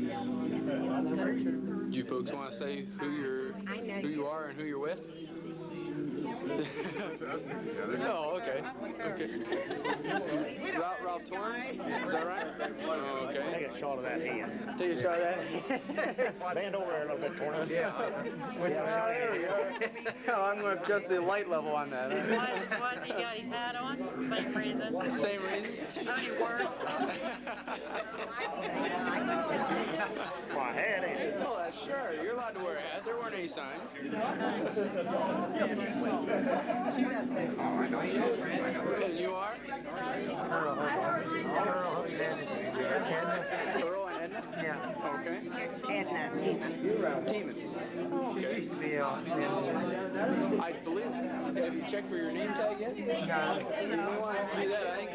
Do you folks want to say who you are and who you're with? Oh, okay. Ralph Torrance? Is that right? Oh, okay. Take a shot of that hand. Take a shot of that. Bend over there a little bit, Torrance. Yeah. There we go. Oh, I'm going to adjust the light level on that. Why's he got his hat on? Same reason. Same reason? Only worse. My hat ain't it? Oh, sure. You're allowed to wear a hat. There weren't any signs. And you are? Earl and Edna? Yeah. Okay. Edna Teeman. Teeman. Okay. Used to be on. I believe. Have you checked for your name tag yet? You want to do that, I think.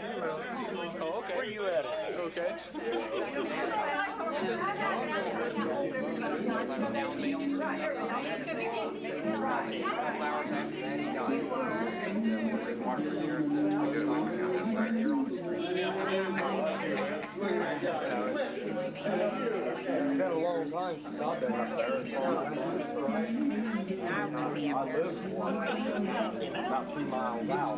Oh, okay. Where you at? Okay. It's been a long time since I've been up there. I live about 2 miles out.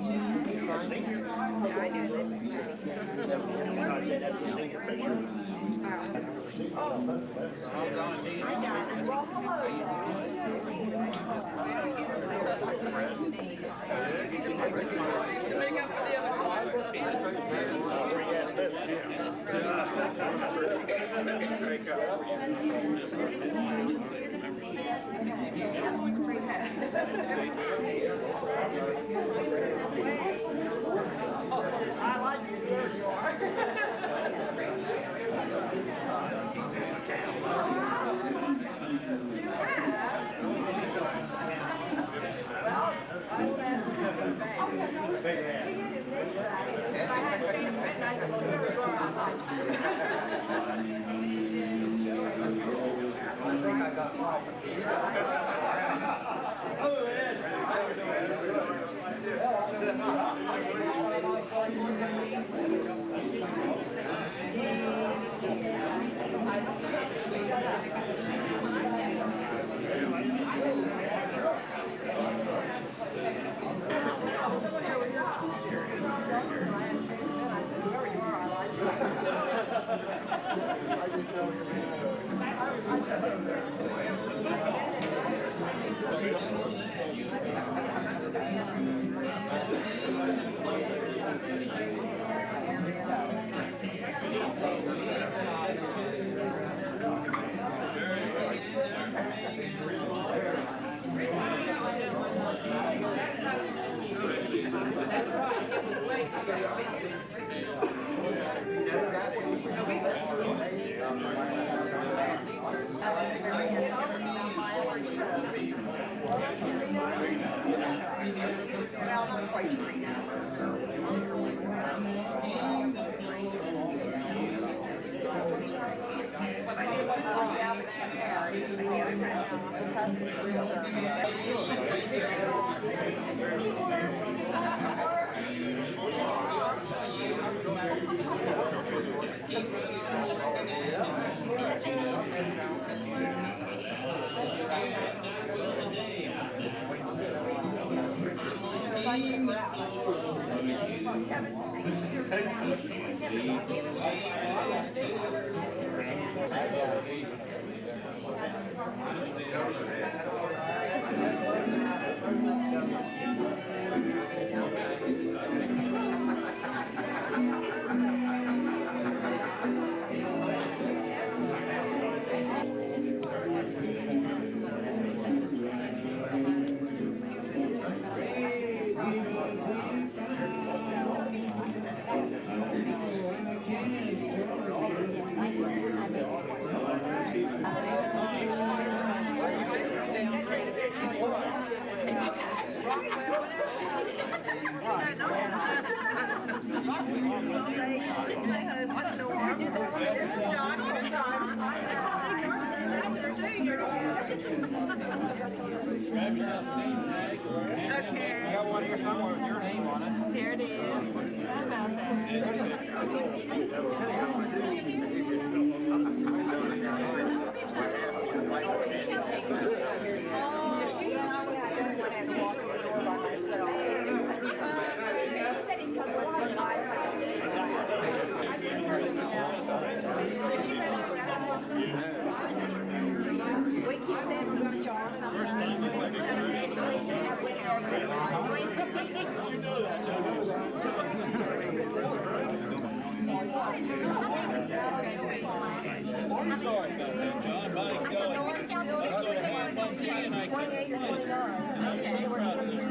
I like you. There you Grab yourself a name tag or a hand. Okay. I got one here somewhere with your name on it. There it is. How about that? We keep saying we're John. I'm sorry about that, John. By golly, I should have had one to you and I couldn't find it. I'm so proud of this man.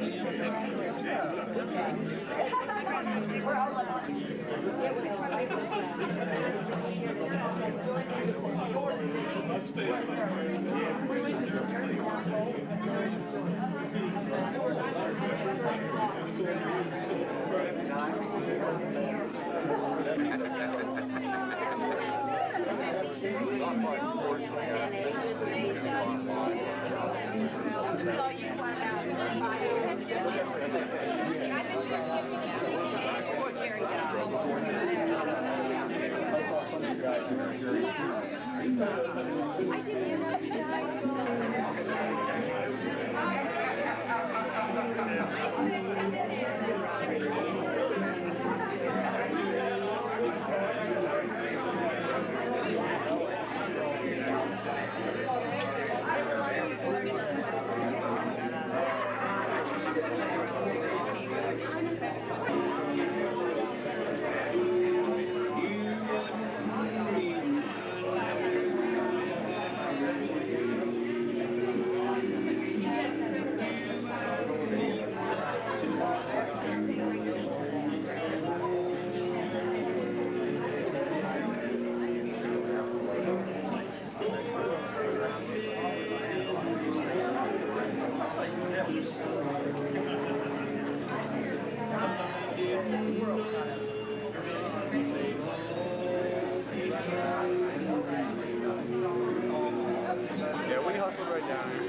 Yeah, we hustled right down here.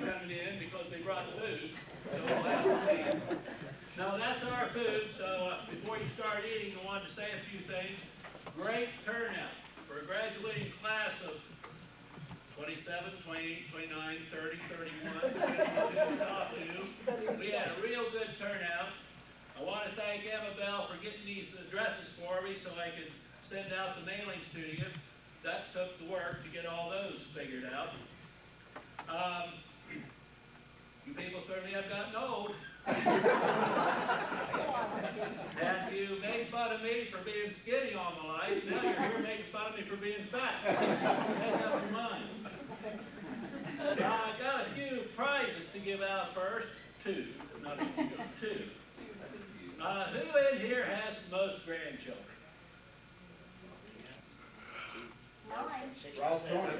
Coming in because they brought food. So we'll have to see. No, that's our food. So before you start eating, I wanted to say a few things. Great turnout for a graduating class of 27, 28, 29, 30, 31. We had a real good turnout. I want to thank Emma Bell for getting these addresses for me so I could send out the mailings to you. That took the work to get all those figured out. You people certainly have gotten old. And you made fun of me for being skinny all my life. Now you're here making fun of me for being fat. Make up your mind. I got a few prizes to give out first. Two. Not a few, two. Who in here has the most grandchildren?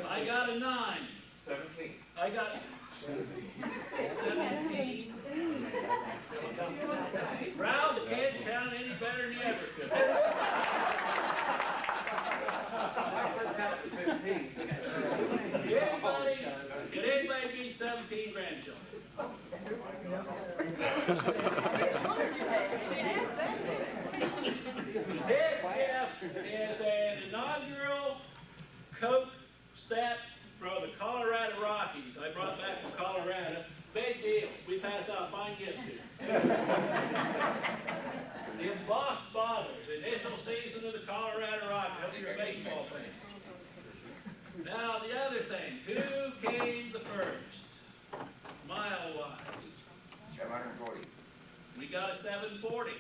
I got a 9. 17. I got 17. Ralph can't count any better than you ever could. Did anybody beat 17 grandchildren? This gift is an inaugural Coke set from the Colorado Rockies. I brought back from Colorado. Big deal. We pass out fine gifts here. The embossed bottles, initial season of the Colorado Rockies. Hope you're a baseball fan. Now the other thing, who came the first? Mile-wise. 740. We got a 740.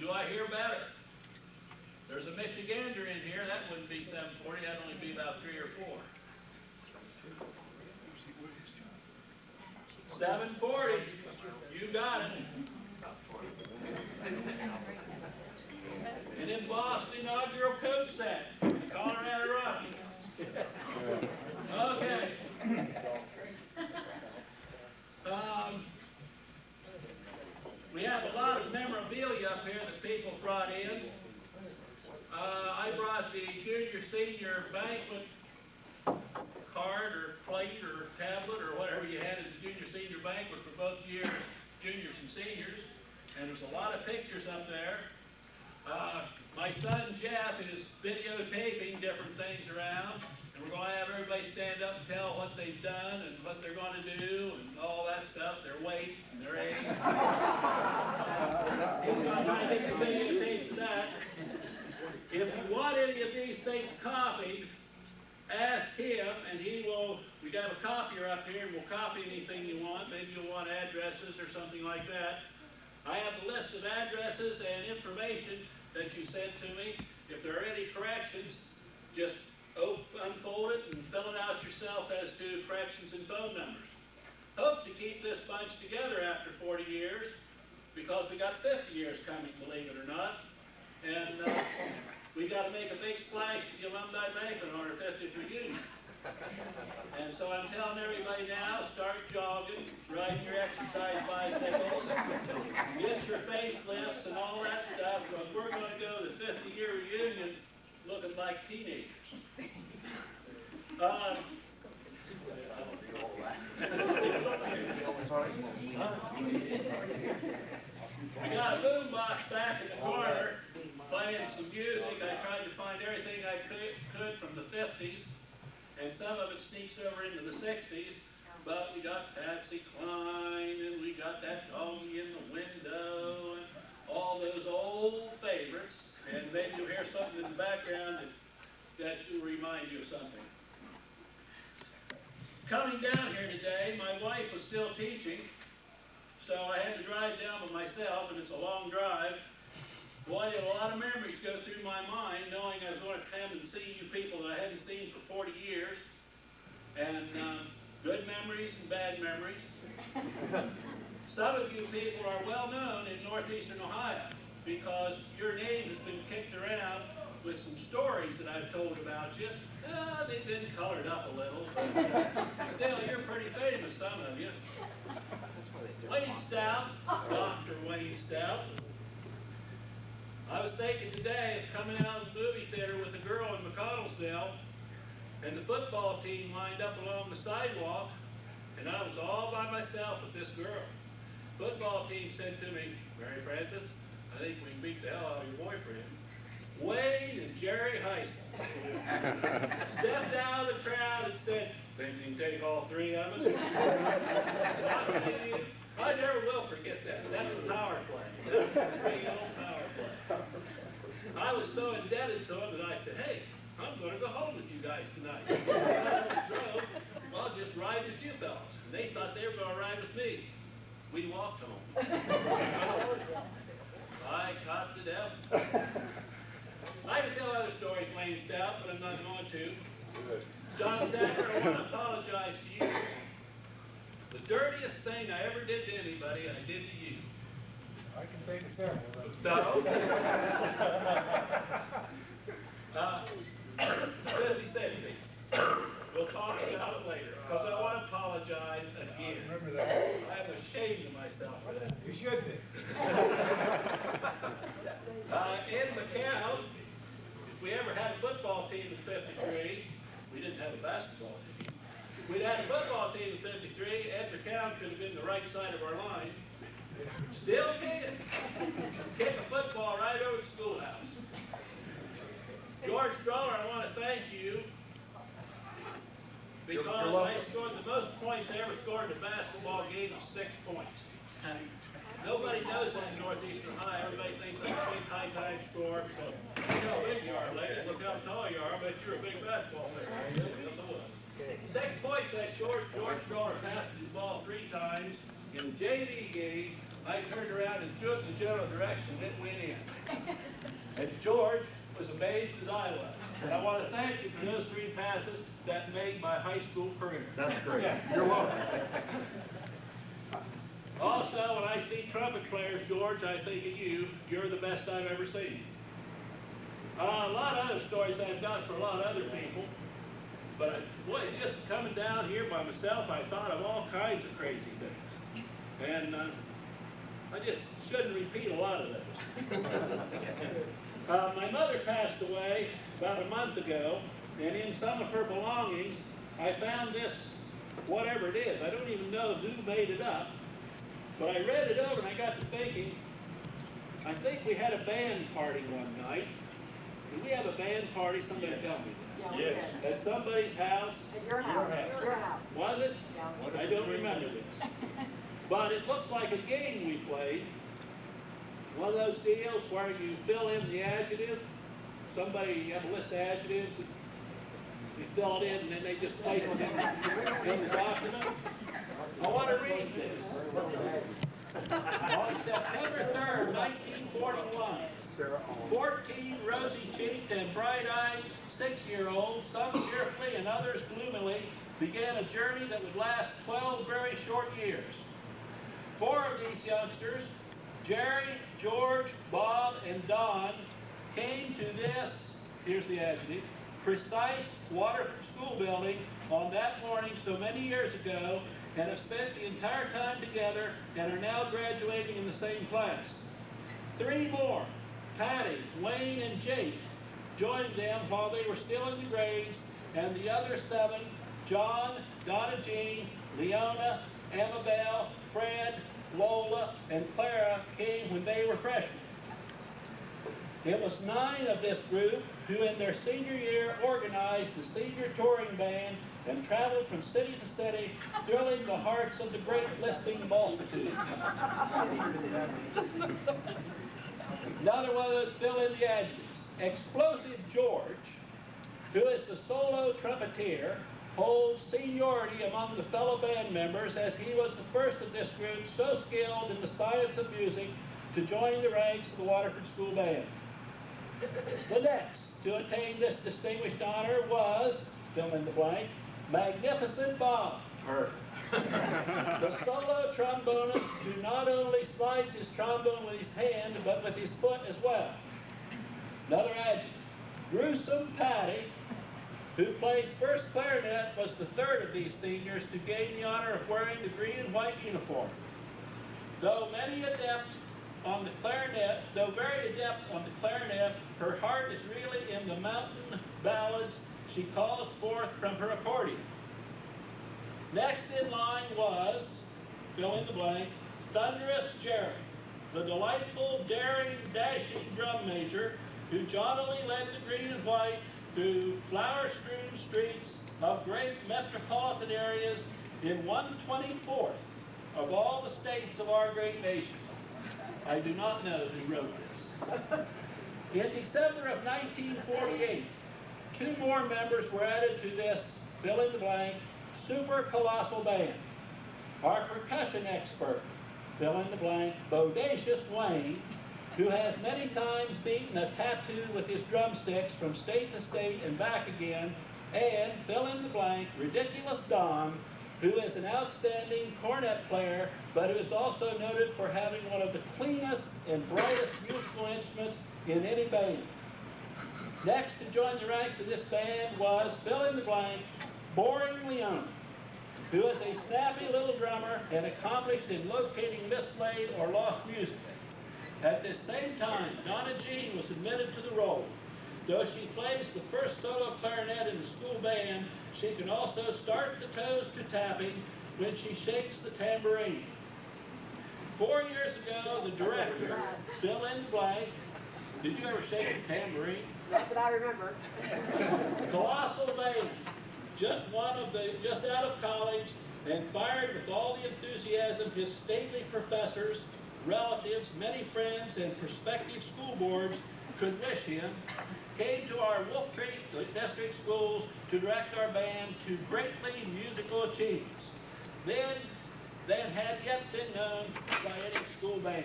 Do I hear better? There's a Michigander in here. That wouldn't be 740. That'd only be about 3 or 4. 740. You got it. An embossed inaugural Coke set. Colorado Rockies. Okay. We have a lot of memorabilia up here that people brought in. I brought the junior senior banquet card or plate or tablet or whatever you had at the junior senior banquet for both years, juniors and seniors. And there's a lot of pictures up there. My son Jeff is videotaping different things around. And we're going to have everybody stand up and tell what they've done and what they're going to do and all that stuff, their weight and their age. He's going to try to get some videotapes of that. If you want any of these things copied, ask him and he will, we got a copier up here and we'll copy anything you want. Maybe you'll want addresses or something like that. I have a list of addresses and information that you sent to me. If there are any corrections, just unfold it and fill it out yourself as to corrections and phone numbers. Hope to keep this bunch together after 40 years because we got 50 years coming, believe it or not. And we got to make a big splash at the alumni banquet on our 50th reunion. And so I'm telling everybody now, start jogging, ride your exercise bicycles, get your facelifts and all that stuff, because we're going to go to the 50-year reunion looking like teenagers. I got a boombox back in the corner playing some music. I tried to find everything I could from the 50s, and some of it sneaks over into the 60s. But we got Patsy Cline, and we got that doggy in the window, and all those old favorites. And maybe you'll hear something in the background that will remind you of something. Coming down here today, my wife was still teaching, so I had to drive down by myself, and it's a long drive. Boy, did a lot of memories go through my mind, knowing I was going to come and see you people that I hadn't seen for 40 years. And good memories and bad memories. Some of you people are well known in northeastern Ohio because your name has been kicked around with some stories that I've told about you. They've been colored up a little, but still, you're pretty famous, some of you. Wayne Stout, Dr. Wayne Stout. I was thinking today of coming out of the movie theater with a girl in McConnellsville, and the football team lined up along the sidewalk, and I was all by myself with this girl. Football team said to me, "Mary Frances, I think we can beat the hell out of your boyfriend." Wayne and Jerry Heisel stepped out of the crowd and said, "Think you can take all three of us?" I never will forget that. That's a power play. That's a great old power play. I was so indebted to him that I said, "Hey, I'm going to go home with you guys tonight. I'll just ride with you fellas." And they thought they were going to ride with me. We walked home. I caught the devil. I could tell other stories, Wayne Stout, but I'm not going to. John Stacker, I want to apologize to you. The dirtiest thing I ever did to anybody, I did to you. I can take a several. No. The 50 cent piece. We'll talk about it later, because I want to apologize again. Remember that. I'm ashamed of myself for that. You should. had a basketball team. If we'd had a football team in 53, Edgar County could have been the right side of our line. Still can. Kick a football right over the schoolhouse. George Stroller, I want to thank you because I scored the most points I ever scored in a basketball game of 6 points. Nobody knows that in Northeastern High. Everybody thinks I'm a big high time scorer because look how big you are, lady. Look how tall you are. I bet you're a big basketball player. Yes, I was. 6 points I scored. George Stroller passed the ball 3 times. In the JV game, I turned around and threw it in the general direction. It went in. And George was amazed as I was. And I want to thank you for those 3 passes that made my high school career. That's great. You're welcome. Also, when I see trumpet players, George, I think of you. You're the best I've ever seen. A lot of other stories I've got for a lot of other people. But boy, just coming down here by myself, I thought of all kinds of crazy things. And I just shouldn't repeat a lot of those. My mother passed away about a month ago, and in some of her belongings, I found this, whatever it is. I don't even know who made it up. But I read it over and I got to thinking, I think we had a band party one night. Did we have a band party? Somebody tell me this. Yes. At somebody's house? At your house, your house. Was it? Yeah. I don't remember this. But it looks like a game we played. One of those deals where you fill in the adjective. Somebody, you have a list of adjectives. You fill it in and then they just place it in the document. I want to read this. On September 3rd, 1941, 14 rosy-cheeked and bright-eyed 6-year-olds, some cheerfully and others gloomily, began a journey that would last 12 very short years. 4 of these youngsters, Jerry, George, Bob, and Don, came to this, here's the adjective, precise Waterford School building on that morning so many years ago, and have spent the entire time together and are now graduating in the same class. 3 more, Patty, Wayne, and Jake, joined them while they were still in the grades, and the other 7, John, Donna Jean, Leona, Amabel, Fred, Lola, and Clara, came when they were freshmen. It was 9 of this group who in their senior year organized the senior touring band and traveled from city to city, thrilling the hearts of the great listening multitude. Another one of those fill in the adjectives. Explosive George, who is the solo trumpeter, holds seniority among the fellow band members as he was the first of this group so skilled in the science of music to join the ranks of the Waterford School Band. The next to attain this distinguished honor was, fill in the blank, Magnificent Bob. Perfect. The solo trombonist who not only slides his trombone with his hand, but with his foot as well. Another adjective. Gruesome Patty, who plays first clarinet, was the 3rd of these seniors to gain the honor of wearing the green and white uniform. Though very adept on the clarinet, her heart is really in the mountain ballads she calls forth from her accordion. Next in line was, fill in the blank, Thunderous Jerry, the delightful, daring, dashing drum major who jollily led the green and white through flower-strewn streets of great metropolitan areas in 1/24th of all the states of our great nation. I do not know who wrote this. In December of 1948, 2 more members were added to this, fill in the blank, super colossal band. Our percussion expert, fill in the blank, Bodacious Wayne, who has many times beaten a tattoo with his drumsticks from state to state and back again, and, fill in the blank, Ridiculous Don, who is an outstanding cornet player, but who is also noted for having one of the cleanest and brightest musical instruments in any band. Next to join the ranks of this band was, fill in the blank, Boring Leona, who is a snappy little drummer and accomplished in locating mislaid or lost music. At this same time, Donna Jean was admitted to the role. Though she plays the first solo clarinet in the school band, she can also start the toes to tapping when she shakes the tambourine. 4 years ago, the director, fill in the blank, did you ever shake the tambourine? That's what I remember. Colossal band, just out of college, and fired with all the enthusiasm his stately professors, relatives, many friends, and prospective school boards could wish him, came to our Wolf Creek district schools to direct our band to greatly musical achievements. Than had yet been known by any school band.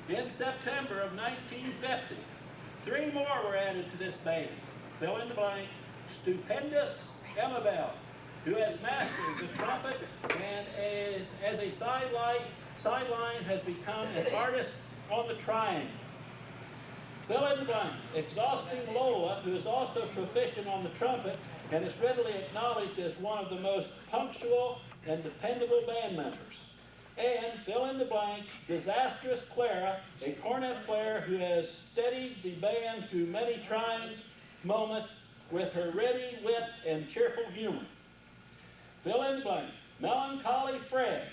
In September of 1950, 3 more were added to this band. Fill in the blank, Stupendous Emma Bell, who has mastered the trumpet and as a sideline has become an artist on the triangle. Fill in the blank, Exhausting Lola, who is also proficient on the trumpet and is readily acknowledged as one of the most punctual and dependable band members. And fill in the blank, Disastrous Clara, a cornet player who has steadied the band through many trying moments with her ready wit and cheerful humor. Fill in the blank, Melancholy Fred,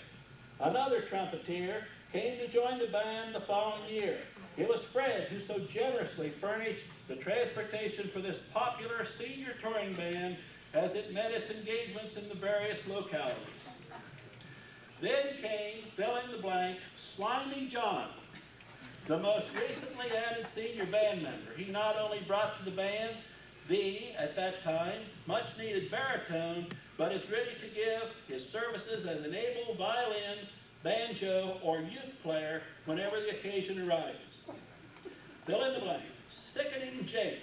another trumpeter, came to join the band the following year. It was Fred who so generously furnished the transportation for this popular senior touring band as it met its engagements in the various localities. Then came, fill in the blank, Slimy John, the most recently added senior band member. He not only brought to the band the, at that time, much needed baritone, but is ready to give his services as an able violin, banjo, or uke player whenever the occasion arises. Fill in the blank, Sickening Jake,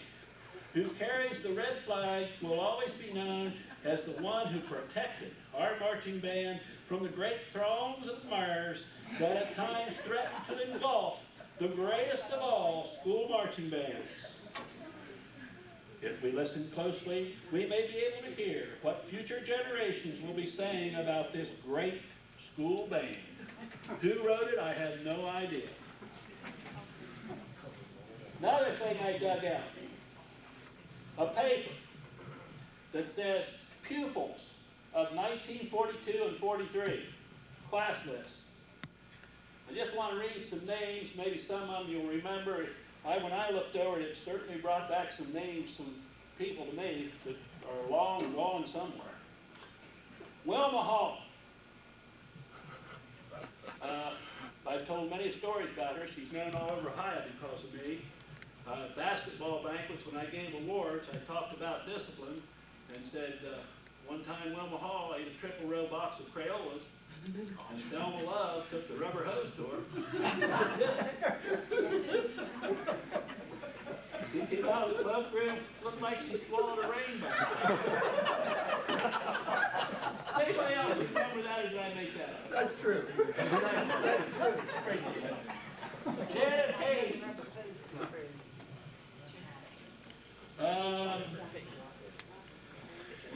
who carries the red flag, will always be known as the one who protected our marching band from the great throngs of admirers that at times threatened to engulf the greatest of all school marching bands. If we listen closely, we may be able to hear what future generations will be saying about this great school band. Who wrote it, I have no idea. Another thing I dug out, a paper that says pupils of 1942 and 43, class list. I just want to read some names, maybe some of them you'll remember. When I looked over it, it certainly brought back some names, some people to me that are long gone somewhere. Wilma Hall. I've told many stories about her. She's known all over Ohio because of me. Basketball banquets, when I gave awards, I talked about discipline and said, one time Wilma Hall ate a triple row box of Crayolas, and Thelma Love took the rubber hose to her. She came out of the club room, looked like she swallowed a rainbow. Does anybody else remember that, or did I make that up? That's true. That's true. Janet Hayes.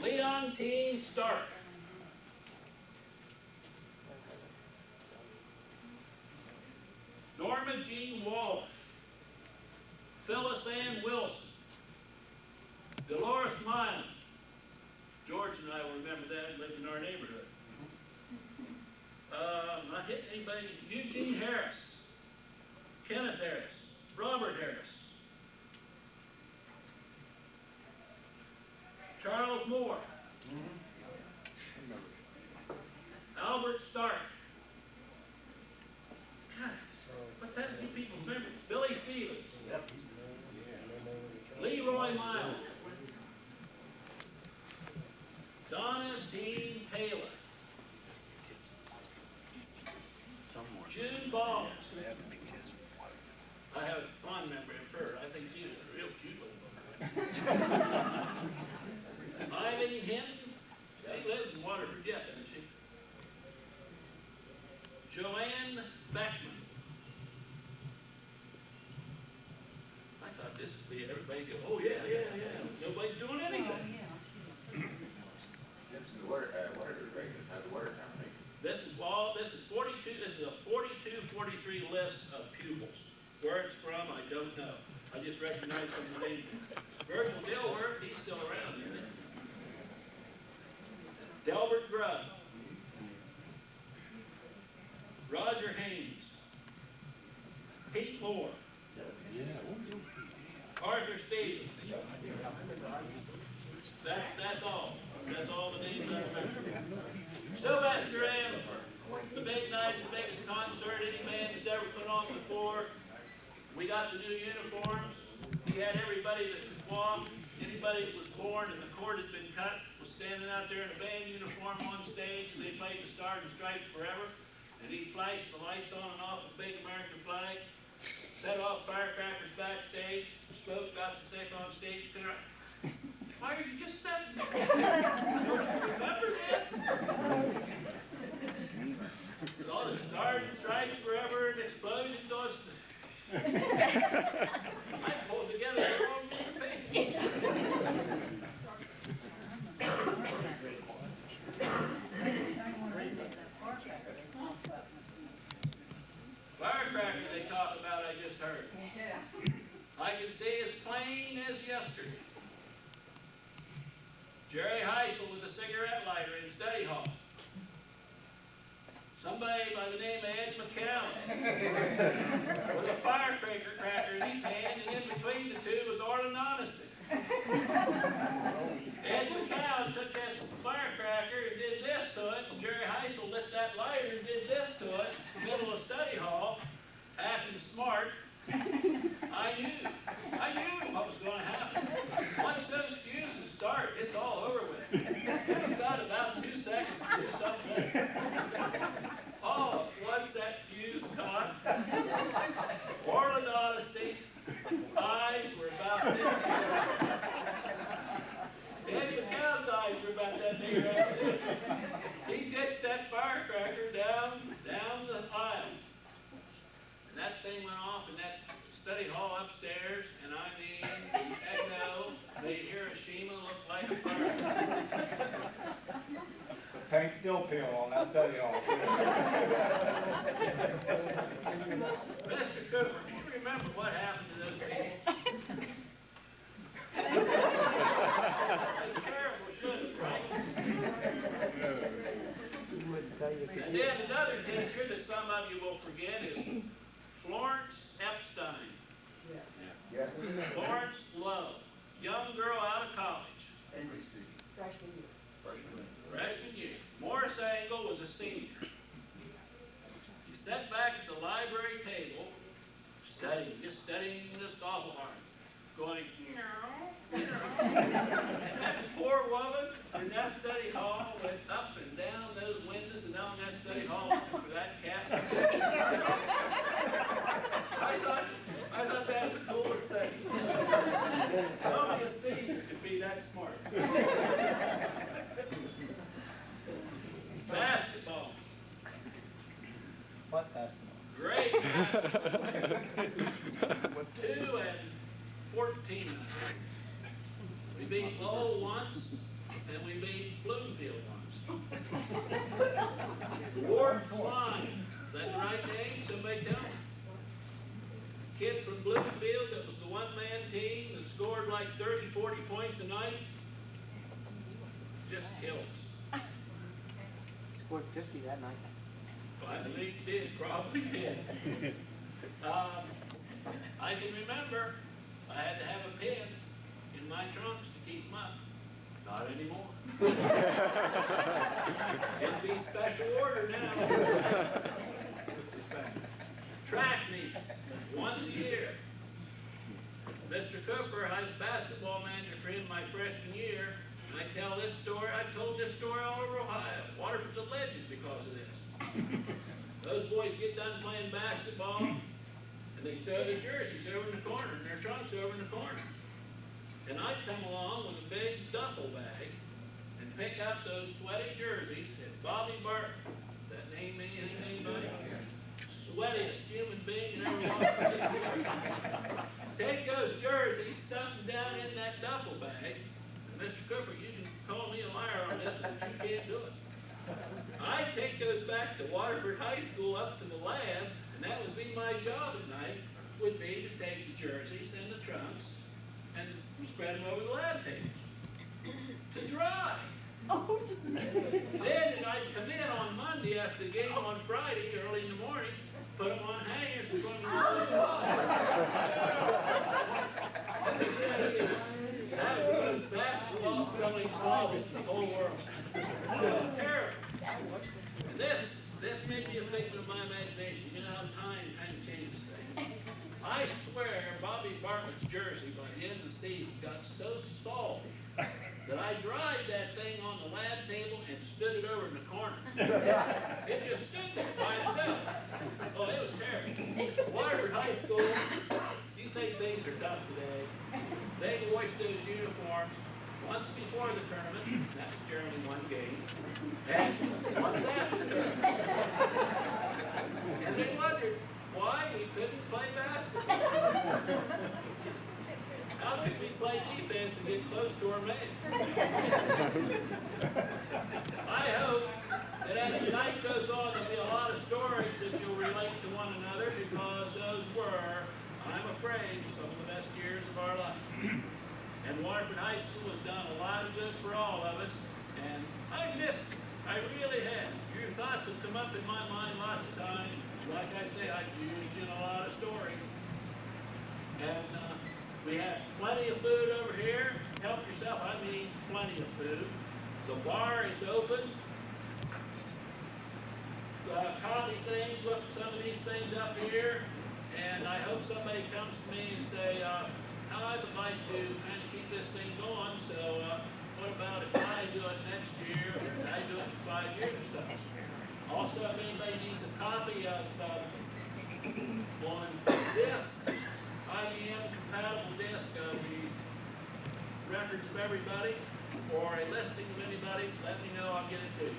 Leon T. Stark. Norma Jean Wallace. Phyllis Ann Wilson. Dolores Milam. George and I will remember that, lived in our neighborhood. Not hitting anybody. Eugene Harris. Kenneth Harris. Robert Harris. Charles Moore. Albert Stark. God, what's happened to people's memories? Billy Stevens. Yep. Leroy Miles. Donna Dean Taylor. June Balls. I have a fond memory of her. I think she was a real cute little woman. Eileen Hinton. She lives in Waterford yet, doesn't she? Joanne Beckman. I thought this would be everybody go, oh yeah, yeah, yeah. Nobody's doing anything. This is the water town, right? This is 42, this is a 42, 43 list of pupils. Where it's from, I don't know. I just recognize some of the names. Virgil Dilworth, he's still around, isn't he? Delbert Grubb. Roger Haynes. Pete Moore. Arthur Stevens. That's all. That's all the names I remember. Sylvester Amsler. The big, nice, biggest concert any man has ever put on before. We got the new uniforms. He had everybody that could walk. Anybody that was born and the cord had been cut was standing out there in a band uniform on stage. They played the Stars and Stripes Forever. And he flashed the lights on and off the big American flag. Set off firecrackers backstage. Smoke got so thick on stage. Why are you just sitting there? Don't you remember this? With all the Stars and Stripes Forever and explosions on I pulled together the wrong thing. Firecracker they talk about, I just heard. I can see as plain as yesterday. Jerry Heisel with a cigarette lighter in study hall. Somebody by the name of Ed McCown with a firecracker in his hand, and in between the two was Orland Honesty. Ed McCown took that firecracker and did this to it, and Jerry Heisel lit that lighter and did this to it in the middle of study hall, acting smart. I knew what was going to happen. Once those fuses start, it's all over with. You've got about 2 seconds to do something. Oh, once that fuse caught, Orland Honesty, eyes were about 50. Eddie McCown's eyes were about that big right there. He ditched that firecracker down the aisle. And that thing went off in that study hall upstairs, and I mean, the echo made Hiroshima look like a firecracker. The paint still peel on that study hall. Mr. Cooper, do you remember what happened to those people? It's terrible, shouldn't it, right? And then another teacher that some of you will forget is Florence Epstein. Yes. Florence Love, young girl out of college. Freshman year. Morris Angle was a senior. He sat back at the library table, studying this awful hard, going, that poor woman in that study hall went up and down those windows and down that study hall looking for that cat. I thought that was the coolest thing. Only a senior could be that smart. Basketball. What basketball? Great basketball. 2 and 14. We beat Lowell once, and we beat Bloomfield once. Ward Klein. Is that the right name? Somebody tell me. Kid from Bloomfield that was the one-man team that scored like 30, 40 points a night. Just kills. Scored 50 that night. Well, I believe he did, probably did. I can remember I had to have a pin in my trunks to keep them up. Not anymore. It'd be special order now. Track meets once a year. Mr. Cooper, I was basketball manager for him my freshman year, and I tell this story, I've told this story all over Ohio. Waterford's a legend because of this. Those boys get done playing basketball, and they throw their jerseys over in the corner, and their trunks over in the corner. And I'd come along with a big duffel bag and pick out those sweaty jerseys that Bobby Burton, that name mean anything to anybody? Sweatiest human being that ever walked this earth. Take those jerseys, stuff them down in that duffel bag, and Mr. Cooper, you can call me a liar on this, but you can't do it. I'd take those back to Waterford High School up to the lab, and that would be my job at night, would be to take the jerseys and the trunks spread them over the lab tables to dry. Then I'd come in on Monday after the game on Friday, early in the morning, put them on hangers and put them in the wall. That was the most basketball smelling closet in the whole world. It was terrible. This may be a figment of my imagination. You know how time kind of changes things. I swear Bobby Bartlett's jersey by the end of the season got so salty that I dried that thing on the lab table and stood it over in the corner. It just stood there by itself. Oh, it was terrible. Waterford High School, you think things are tough today. They washed those uniforms once before the tournament, that's generally one game, and once after the tournament. And they wondered why we couldn't play basketball. How could we play defense and get close to our man? I hope that as the night goes on, there'll be a lot of stories that you'll relate to one another, because those were, I'm afraid, some of the best years of our life. And Waterford High School has done a lot of good for all of us, and I missed it. I really have. Your thoughts have come up in my mind lots of times. Like I say, I've used you in a lot of stories. And we have plenty of food over here. Help yourself, I mean plenty of food. The bar is open. Coffee things, look at some of these things up here. And I hope somebody comes to me and say, I would like to kind of keep this thing going, so what about if I do it next year, or I do it in 5 years or so? Also, if anybody needs a copy of one disc, IBM compatible disc of the records of everybody, or a listing of anybody, let me know, I'll get it to you.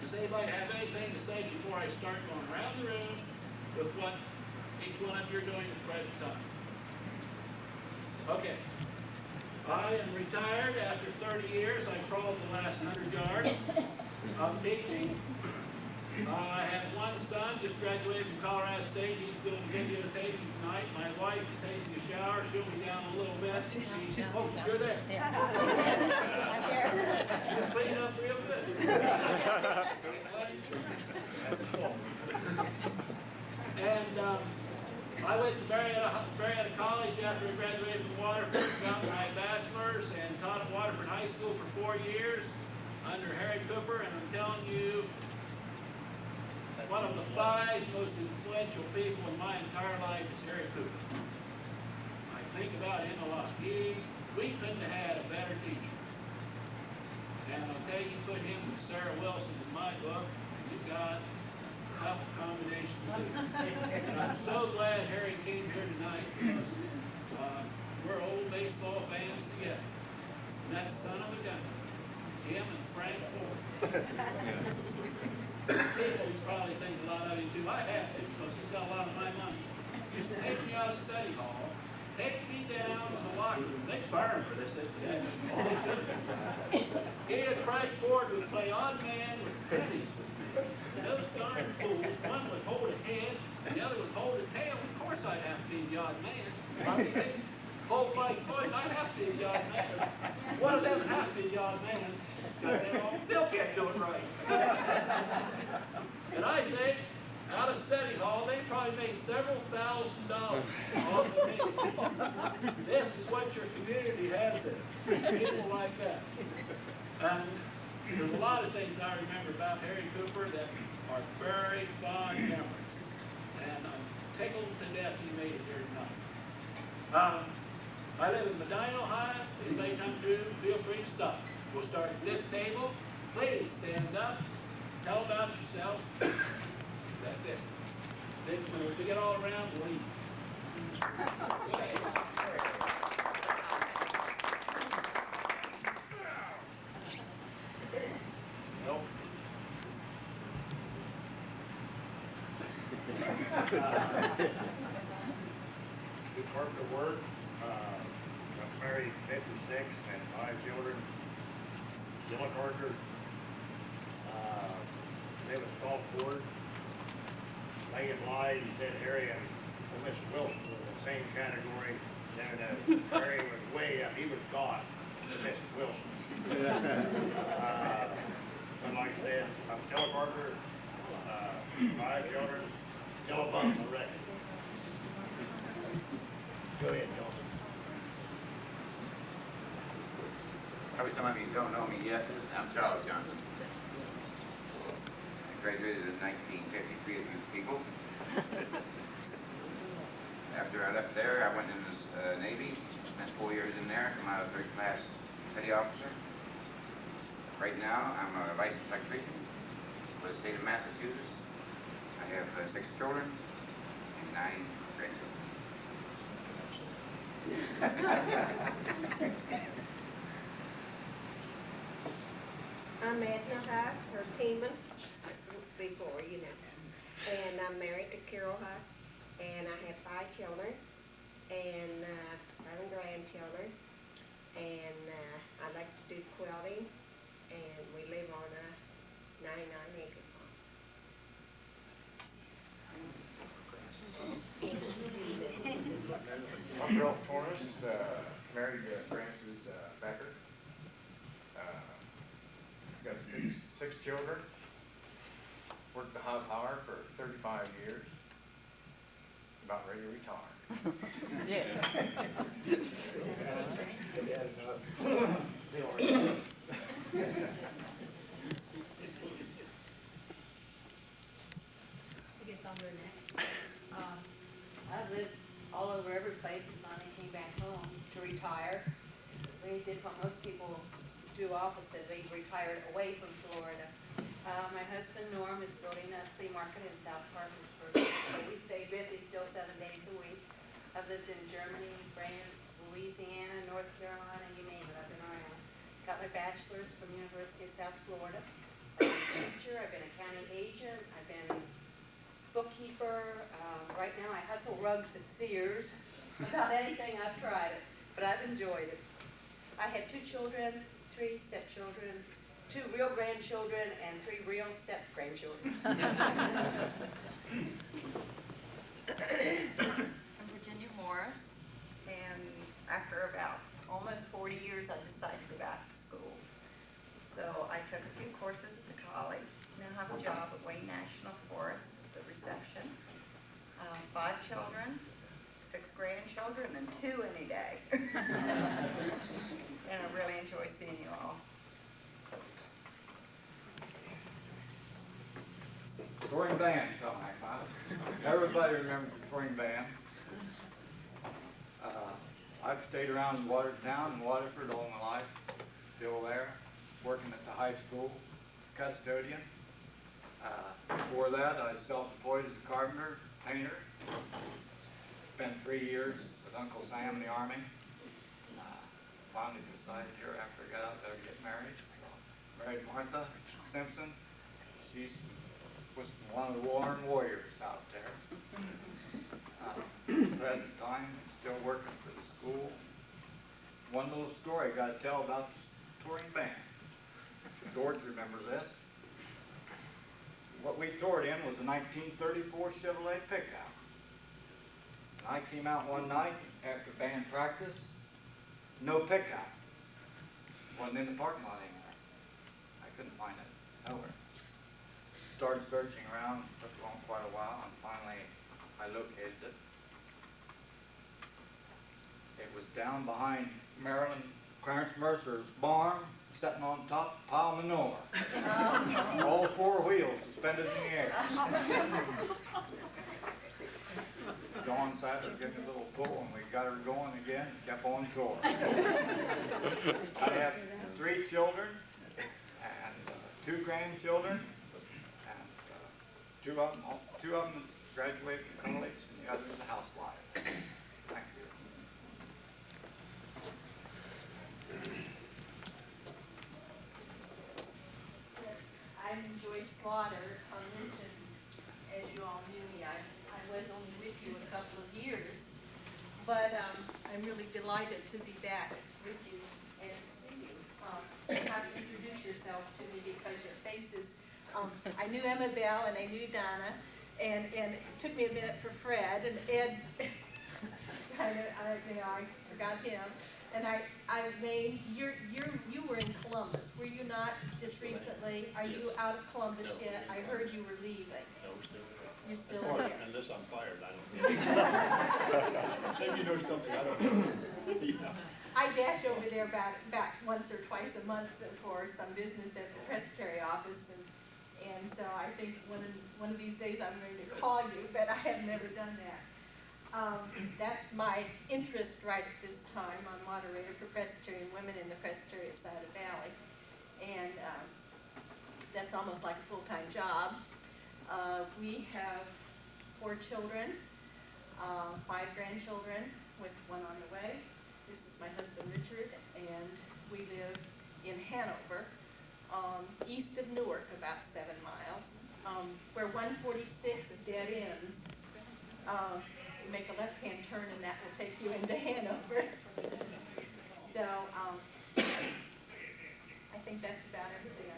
Does anybody have anything to say before I start going around the room with what each one of you are doing at the present time? Okay. I am retired after 30 years. I crawled the last 100 yards of teaching. I have one son, just graduated from Colorado State. He's doing videotaping tonight. My wife is taking a shower. She'll be down a little bit. Oh, you're there. I'm here. She'll clean up real good. And I went to Marietta College after I graduated from Waterford, got my bachelor's, and taught at Waterford High School for 4 years under Harry Cooper, and I'm telling you, one of the 5 most influential people in my entire life is Harry Cooper. I think about him a lot. We couldn't have had a better teacher. And I'll tell you, put him with Sarah Wilson in my book, you got a tough combination to do. And I'm so glad Harry came here tonight, because we're old baseball fans together. And that son of a gun, him and Frank Ford. People probably think a lot of him too. I have to, because he's got a lot of my money. He used to take me out of study hall, take me down to the locker room. They fired him for this, they should have. He and Frank Ford would play odd man with pennies with me. And those darn fools, one would hold a hand, the other would hold a tail. Of course I'd have to be the odd man. Hold my coin, I'd have to be the odd man. One of them would have to be the odd man. They all still can't do it right. And I think, out of study hall, they probably made several $1,000s off of me. This is what your community has there. People like that. And there's a lot of things I remember about Harry Cooper that are very fond memories. And I'm tickled to death he made it here tonight. I live in Medina, Ohio. If anybody come through, feel free to stop. We'll start at this table. Please stand up. Tell about yourself. That's it. Then when we get all around, we'll leave. Go ahead. Nope. Good carpenter work. I'm married 56 and 5 children. Dylan Parker. David Ford. Megan Blythe, Ted Harry, and Mrs. Wilson were in the same category. Then Harry was gone, Mrs. Wilson. And like I said, I'm Stella Parker, 5 children, still a bum, I reckon. Go ahead, Johnson. Probably some of you don't know me yet. I'm Charles Johnson. I graduated in 1953 at Youth People. After I left there, I went into the Navy, spent 4 years in there, come out of third class petty officer. Right now, I'm a licensed electrician for the state of Massachusetts. I have 6 children and 9 grandchildren. I'm Edna Huck, her teaman, before, you know. And I'm married to Carol Huck, and I have 5 children and 7 grandchildren. And I like to do quilting, and we live on a 99-acre farm. I'm Ralph Torres, married to Frances Becker. Got 6 children. Worked the high power for 35 years. About ready to retire. Gets on there next. I've lived all over every place and finally came back home to retire. We did what most people do opposite. We retired away from Florida. My husband Norm is building a flea market in South Parkersburg. So we stay busy still 7 days a week. I've lived in Germany, France, Louisiana, North Carolina, you name it, I've been around. Got my bachelor's from University of South Florida. I've been a teacher, I've been a county agent, I've been bookkeeper. Right now I hustle rugs at Sears. About anything I've tried it, but I've enjoyed it. I have 2 children, 3 stepchildren, 2 real grandchildren, and 3 real step-grandchildren. I'm Virginia Morris, and after about almost 40 years, I decided to go back to school. So I took a few courses at the college. Now I have a job at Wayne National Forest, the reception. 5 children, 6 grandchildren, and 2 any day. And I really enjoy seeing you all. Touring band coming, huh? Everybody remembers the touring band. I've stayed around Watertown and Waterford all my life, still there, working at the high school as custodian. Before that, I was self-employed as a carpenter, painter. Spent 3 years with Uncle Sam in the Army. Finally decided here after I got out there to get married. So married Martha Simpson. She was one of the Warren Warriors out there. Present time, still working for the school. One little story I got to tell about the touring band. George remembers this. What we toured in was a 1934 Chevrolet pickup. And I came out one night after band practice, no pickup. Wasn't in the parking lot anywhere. I couldn't find it nowhere. Started searching around, took along quite a while, and finally I located it. It was down behind Marilyn Clarence Mercer's barn, sitting on top of a pile of manure. All 4 wheels suspended in the air. Dawn sat there getting a little pull, and we got her going again, kept on soaring. I have 3 children and 2 grandchildren, and 2 of them graduated from college, and the other is a housewife. Thank you. I'm Joyce Slaughter. Mentioned, as you all knew me, I was only with you a couple of years, but I'm really delighted to be back with you and to see you. You have to introduce yourselves to me because your faces, I knew Emma Bell and I knew Donna, and it took me a minute for Fred, and Ed, I forgot him. And Maine, you were in Columbus, were you not just recently? Are you out of Columbus yet? I heard you were leaving. No, we're still there. You're still there. Unless I'm fired, I don't. Maybe you know something I don't know. Yeah. I dash over there about once or twice a month for some business at the Presbytery office, and so I think one of these days I'm going to call you, but I have never done that. That's my interest right at this time. I'm moderator for Presbyterian women in the Presbyterian side of Valley, and that's almost like a full-time job. We have 4 children, 5 grandchildren with 1 on the way. This is my husband Richard, and we live in Hanover, east of Newark, about 7 miles, where 146 dead ends. You make a left-hand turn, and that will take you into Hanover. So I think that's about everything.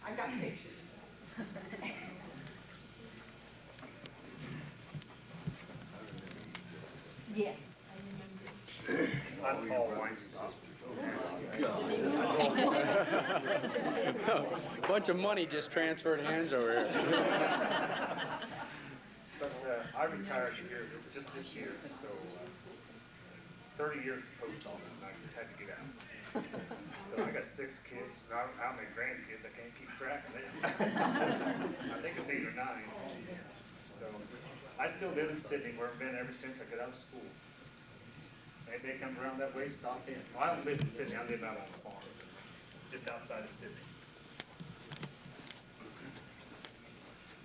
I got pictures. Yes. I'm Paul Weinstein. Bunch of money just transferred hands over here. But I retired here just this year, so 30 years post office, and I had to get out. So I got 6 kids. I don't know how many grandkids. I can't keep track of them. I think it's 8 or 9. So I still live in Sydney, where I've been ever since I got out of school. If they come around that way, stop in. Well, I don't live in Sydney. I live out on the farm, just outside of Sydney.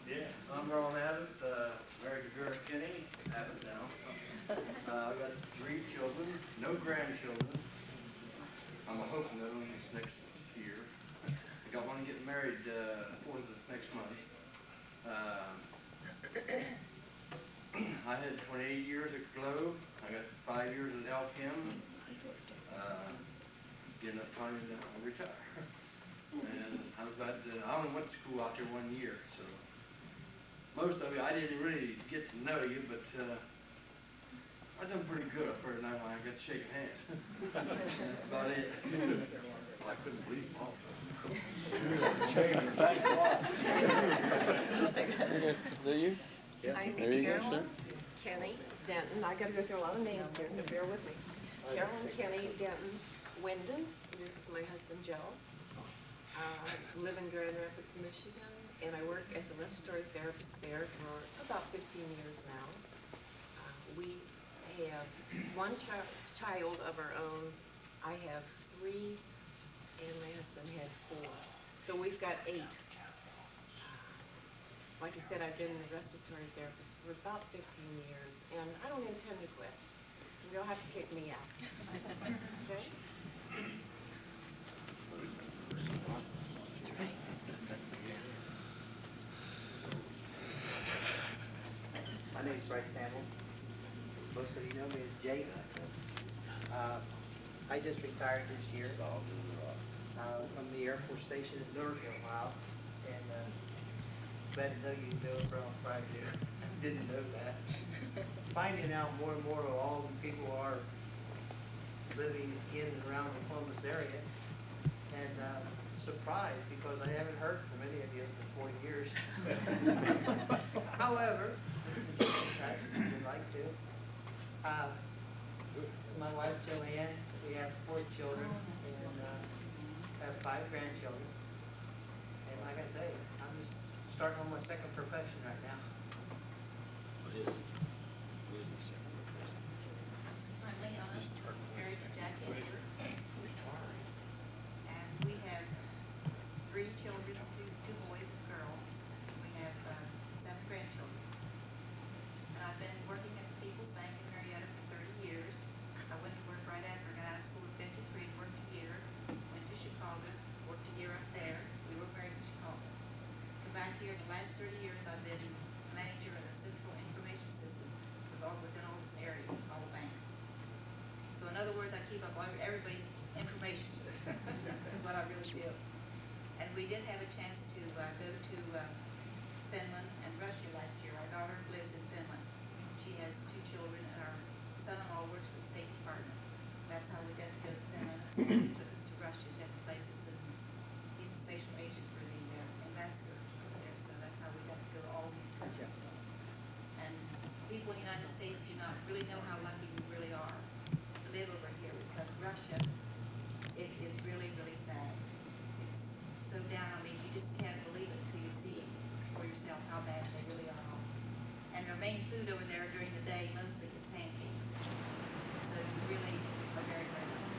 Yeah, I'm Ron Abbott, married to Vera Kinney, Abbott now. I've got 3 children, no grandchildren. I'm hoping those next year. I got one getting married for the next month. I had 28 years at Globe. I got 5 years at Alchem. Get enough time to retire. And I was glad to, I only went to school out there 1 year, so most of you I didn't really get to know you, but I done pretty good up there tonight when I got to shake hands. That's about it. I couldn't believe it all. Thanks a lot. There you? I'm There you go, Carolyn sir. Kenny Denton. I got to go through a lot of names here, so bear with me. Carolyn Kenny Denton Wyndon. This is my husband Joe. I live in Grand Rapids, Michigan, and I work as a respiratory therapist there for about 15 years now. We have 1 child of our own. I have 3, and my husband had 4. So we've got 8. Like I said, I've been a respiratory therapist for about 15 years, and I don't intend to quit. You'll have to kick me out. Okay? My name's Bryce Sample. Most of you know me as Jake. I just retired this year from the Air Force Station at Newark for a while, and glad to know you know from prior to. Didn't know that. Finding out more and more of all the people who are living in and around the Columbus area, and surprised because I haven't heard from any of you for 40 years. However, I would like to. My wife Joanne, we have 4 children and have 5 grandchildren. And like I say, I'm just starting on my 2nd profession right now. I'm Leona, married to Jackie. And we have 3 children, 2 boys and girls. We have 7 grandchildren. And I've been working at the People's Bank in Marietta for 30 years. I went to work right after I got out of school at 53 and worked a year. Went to Chicago, worked a year up there. We were married to Chicago. Come back here, in the last 30 years, I've been manager of the Central Information System within all this area, all the banks. So in other words, I keep up everybody's information, is what I really do. And we did have a chance to go to Finland and Russia last year. Our daughter lives in Finland. She has 2 children, and our son-in-law works for the State Department. That's how we took us to Russia, different places, and he's a spatial agent for the ambassador over there, so that's how we got to go to all these countries. And people in the United States do not really know how lucky we really are to live over here, because Russia, it is really, really sad. It's so down, I mean, you just can't believe it until you see for yourself how bad they really are off. And their main food over there during the day mostly is pancakes. So you really are very, very lucky.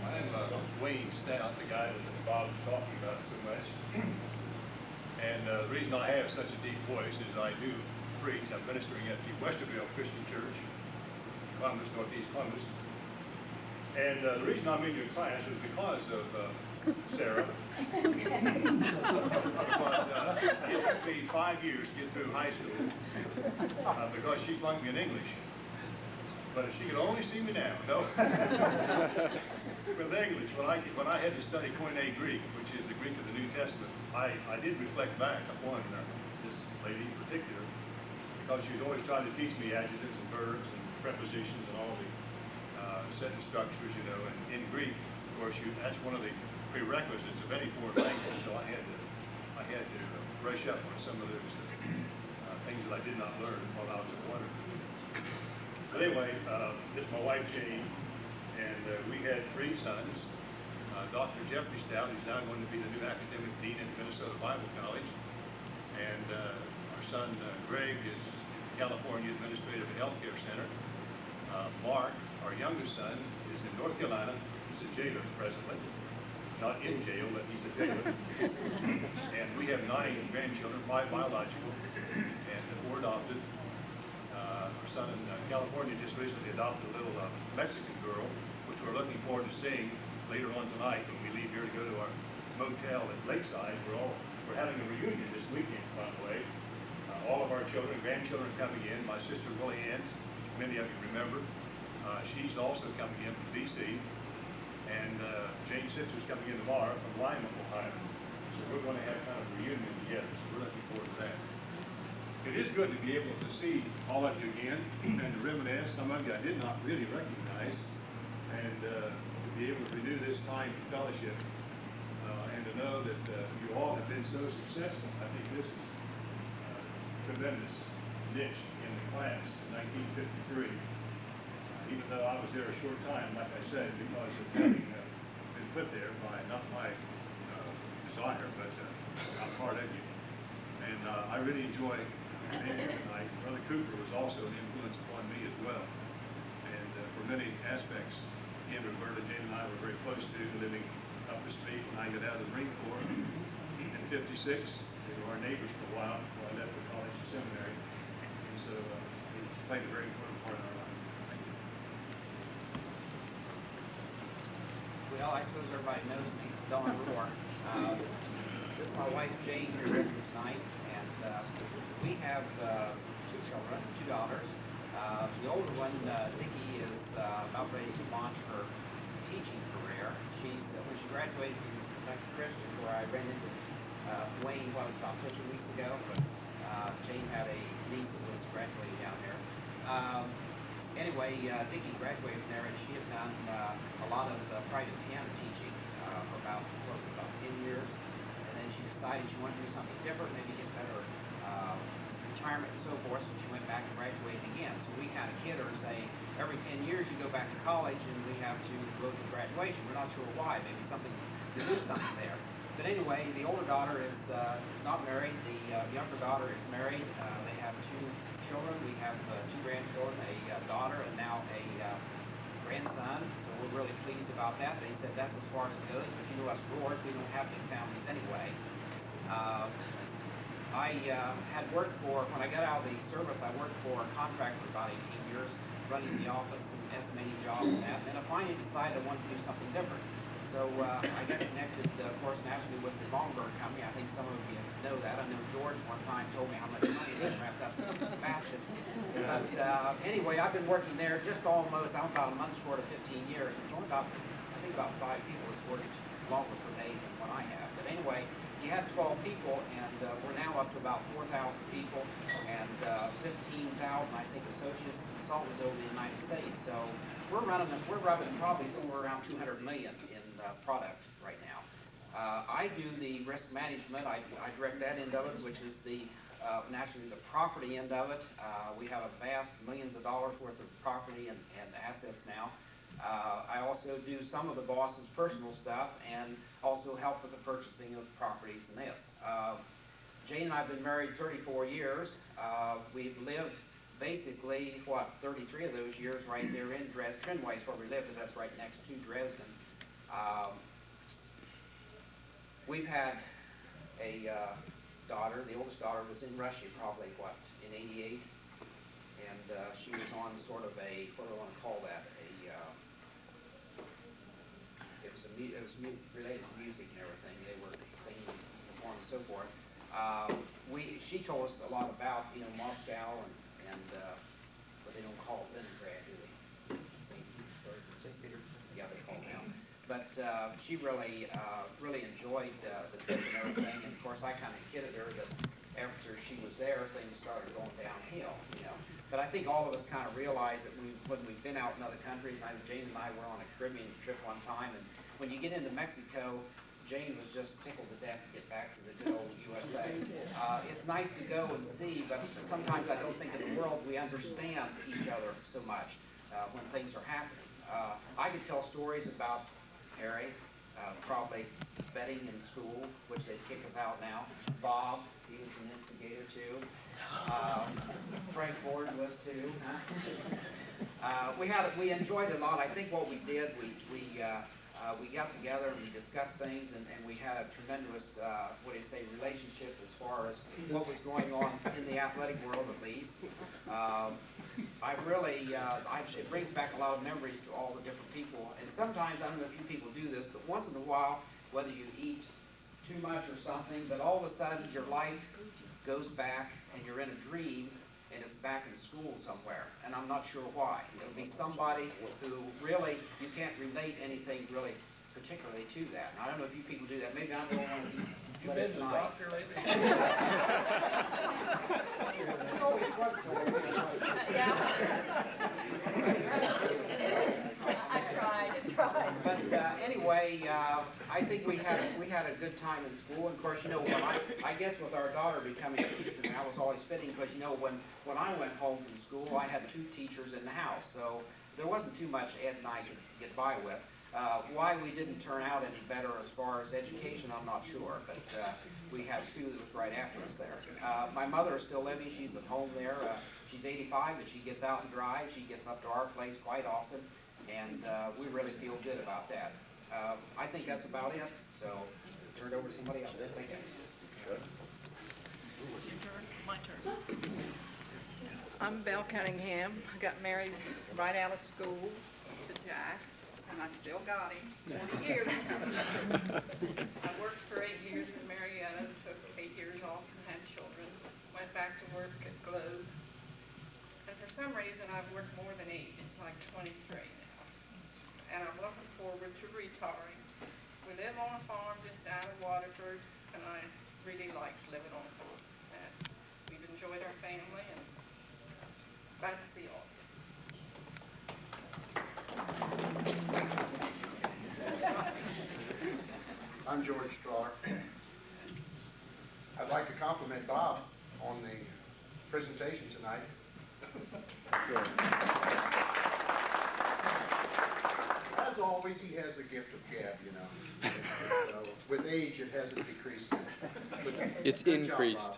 I'm Wayne Stout, the guy that Bob was talking about so much. And the reason I have such a deep voice is I do preach. I'm ministering at the Westerville Christian Church, Columbus, Northeast Columbus. And the reason I'm in your class is because of Sarah. Because it took me 5 years to get through high school because she flunked me in English. But if she could only see me now, no. With English, when I had to study Koine Greek, which is the Greek of the New Testament, I did reflect back upon this lady in particular, because she was always trying to teach me adjectives and verbs and prepositions and all the sentence structures, you know. And in Greek, of course, that's one of the prerequisites of any foreign language. So I had to brush up on some of those things that I did not learn while I was at Waterford. But anyway, this is my wife Jane, and we had 3 sons. Dr. Jeffrey Stout, who's now going to be the new academic dean at Minnesota Bible College, and our son Greg is at California Administrative and Healthcare Center. Mark, our youngest son, is in North Carolina. He's a jailer presently. Not in jail, but he's a jailer. And we have 9 grandchildren, 5 biological and 4 adopted. Our son in California just recently adopted a little Mexican girl, which we're looking forward to seeing later on tonight when we leave here to go to our motel at Lakeside. We're having a reunion this weekend, by the way. All of our children, grandchildren coming in. My sister Willie Ann, which many of you remember, she's also coming in from D.C. And Jane's sister's coming in tomorrow from Lima, Ohio. So we're going to have kind of a reunion together. So we're looking forward to that. It is good to be able to see all of you again and to reminisce. Some of you I did not really recognize. And to be able to renew this time in fellowship and to know that you all have been so successful. I think this is a tremendous niche in the class in 1953. Even though I was there a short time, like I said, because of having been put there by not my desire, but I'm part of you. And I really enjoy being here tonight. Brother Cooper was also an influence upon me as well. And for many aspects, he and Roberta, Jane and I were very close to, living up the street when I got out of the Marine Corps in '56. They were our neighbors for a while before I left for college and seminary. And so he played a very important part in our life. Thank you. Well, I suppose everybody knows me, Don Rohr. This is my wife Jane here with me tonight, and we have 2 children, 2 daughters. The older one, Nikki, is about ready to launch her teaching career. When she graduated from Kentucky Christian, where I ran into Wayne, about 15 weeks ago, Jane had a niece that was graduating down there. Anyway, Dickie graduated from there, and she had done a lot of private piano teaching for about 10 years. And then she decided she wanted to do something different, maybe get better retirement and so forth, so she went back and graduated again. So we kind of kid her and say, every 10 years you go back to college and we have to go to graduation. We're not sure why, maybe to do something there. But anyway, the older daughter is not married. The younger daughter is married. They have 2 children. We have 2 grandchildren, a daughter and now a grandson. So we're really pleased about that. They said that's as far as it goes, but you know us Roars, we don't have big families anyway. I had worked when I got out of the service, I worked for a contractor for about 18 years, running the office and estimating jobs and that. And then I finally decided I wanted to do something different. So I got connected, of course, nationally with the Longberg Company. I think some of you know that. I know George one time told me how much money was wrapped up in baskets. But anyway, I've been working there just almost, I'm about a month short of 15 years. It's only about, I think about 5 people that's worked longer for me than what I have. But anyway, you had 12 people, and we're now up to about 4,000 people, and 15,000, I think, associates and consultants over the United States. So we're running probably somewhere around 200 million in product right now. I do the risk management. I direct that end of it, which is the naturally the property end of it. We have a vast millions of dollars worth of property and assets now. I also do some of the boss's personal stuff and also help with the purchasing of properties and this. Jane and I have been married 34 years. We've lived basically, 33 of those years right there in Dresden. Trinway is where we live, and that's right next to Dresden. We've had a daughter. The oldest daughter was in Russia probably, in '88? And she was on sort of a, what do I want to call that? It was related to music and everything. They were singing, performing, and so forth. She told us a lot about, Moscow and what they don't call it Leningrad, do they? St. Peter? Yeah, they call it now. But she really enjoyed the trip and everything. And of course, I kind of kidded her that after she was there, things started going downhill, But I think all of us kind of realized that when we've been out in other countries, Jane and I were on a Caribbean trip one time, and when you get into Mexico, Jane was just tickled to death to get back to the good old USA. It's nice to go and see, but sometimes I don't think in the world we understand each other so much when things are happening. I could tell stories about Harry, probably betting in school, which they'd kick us out now. Bob, he was an instigator too. Frank Ford was too. We enjoyed it a lot. I think what we did, we got together and we discussed things, and we had a tremendous, relationship as far as what was going on in the athletic world, at least. It brings back a lot of memories to all the different people. And sometimes, I don't know if you people do this, but once in a while, whether you eat too much or something, but all of a sudden your life goes back and you're in a dream and it's back in school somewhere, and I'm not sure why. It'll be somebody who really, you can't relate anything really particularly to that. And I don't know if you people do that. Maybe I'm the only one who's You been to the doctor lately? I tried. But anyway, I think we had a good time in school. And of course, I guess with our daughter becoming a teacher now, it was always fitting because when I went home from school, I had 2 teachers in the house, so there wasn't too much Ed and I could get by with. Why we didn't turn out any better as far as education, I'm not sure, but we had 2 that was right after us there. My mother is still living. She's at home there. She's 85, but she gets out and drives. She gets up to our place quite often, and we really feel good about that. I think that's about it, so turn it over to somebody else. Thank you. My turn. I'm Belle Cunningham. I got married right out of school to Jack, and I still got him 40 years. I worked for 8 years in Marietta, took 8 years off and had children. Went back to work at Globe. And for some reason, I've worked more than 8. It's like 23 now. And I'm looking forward to retiring. We live on a farm just out of Waterford, and I really like living on a farm. And we've enjoyed our family, and glad to see all. I'm George Strahr. I'd like to compliment Bob on the presentation tonight. As always, he has a gift of gab, with age, it hasn't decreased any. It's increased. Job,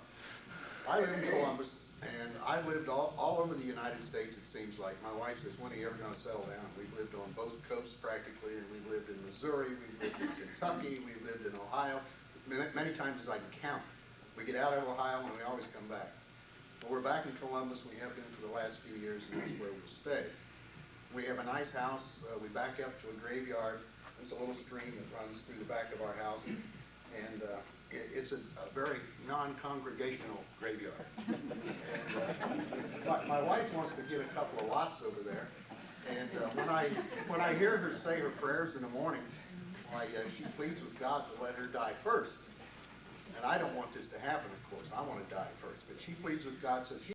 I live in Columbus, and I lived all over the United States, it seems like. My wife says, when are you ever going to settle down? We've lived on both coasts practically, and we've lived in Missouri, we've lived in Kentucky, we've lived in Ohio, many times as I can count. We get out of Ohio and we always come back. Well, we're back in Columbus. We have been for the last few years, and that's where we'll stay. We have a nice house. We back up to a graveyard. There's a little stream that runs through the back of our house, and it's a very non-congregational graveyard. And, my wife wants to get a couple of lots over there, and when I hear her say her prayers in the morning, she pleads with God to let her die first. And I don't want this to happen, of course. I want to die first. But she pleads with God, so she